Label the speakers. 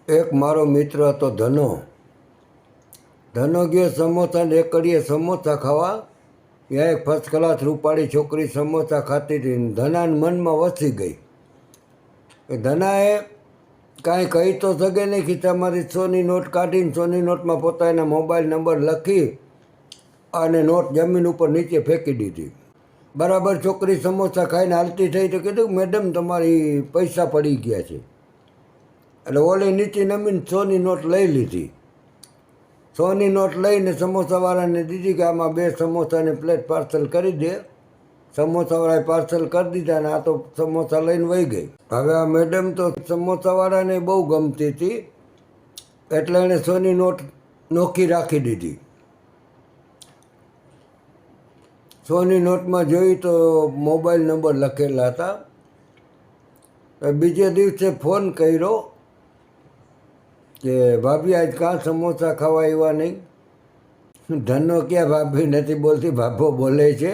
Speaker 1: એક મારો મિત્ર હતો ધનો. ધનો ગયો સમોસા ને એકડીએ સમોસા ખાવા. ત્યાં એક ફર્સ્ટ ક્લાસ રૂપાળી છોકરી સમોસા ખાતી હતી. ધનાના મનમાં વસી ગઈ. ધનાએ કાંઈ કહી તો શકે નહીં. ખિસ્સામાંથી 100ની નોટ કાઢીને 100ની નોટમાં પોતાના મોબાઈલ નંબર લખી અને નોટ જમીન ઉપર નીચે ફેંકી દીધી. બરાબર છોકરી સમોસા ખાઈને હાલતી થઈ તો કીધું, મેડમ તમારી પૈસા પડી ગયા છે. એટલે ઓલી નીચે નમીને 100ની નોટ લઈ લીધી. 100ની નોટ લઈને સમોસાવાળાને દીધી કે આમાં 2 સમોસાની પ્લેટ પાર્સલ કરી દે. સમોસાવાળાએ પાર્સલ કરી દીધા અને આ તો સમોસા લઈને વહી ગઈ. હવે આ મેડમ તો સમોસાવાળાને બહુ ગમતી હતી એટલે એણે 100ની નોટ નોખી રાખી દીધી. 100ની નોટમાં જોઈ તો મોબાઈલ નંબર લખેલા હતા. બીજે દિવસે ફોન કર્યો કે ભાભી આજ કાં સમોસા ખાવા આવ્યા નહીં? ધનો ક્યાં ભાભી નથી બોલતી, ભાભો બોલે છે.